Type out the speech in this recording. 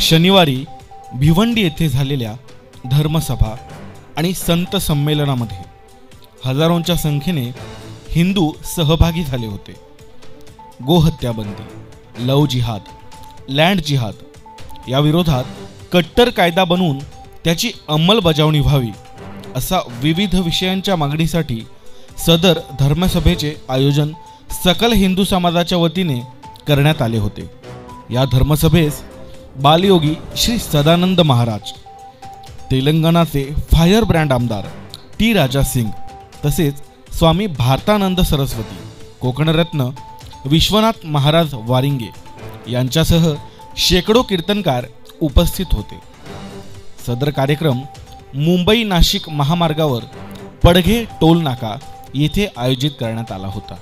शनिवारी भिवंडी येथे झालेल्या धर्मसभा आणि संत संमेलनामध्ये हजारोंच्या संख्येने हिंदू सहभागी झाले होते. गोहत्या बंदी, लव जिहाद, लँड जिहाद या विरोधात कट्टर कायदा बनवून त्याची अंमलबजावणी व्हावी असा विविध विषयांच्या मागणीसाठी सदर धर्मसभेचे आयोजन सकल हिंदू समाजाच्या वतीने करण्यात आले होते. या धर्मसभेस बालयोगी श्री सदानंद महाराज, तेलंगणाचे फायर ब्रँड आमदार टी राजा सिंग तसेच स्वामी भारतानंद सरस्वती, कोकणरत्न विश्वनाथ महाराज वारिंगे यांच्यासह शेकडो कीर्तनकार उपस्थित होते. सदर कार्यक्रम मुंबई नाशिक महामार्गावर पडघे टोल नाका येथे आयोजित करण्यात आला होता.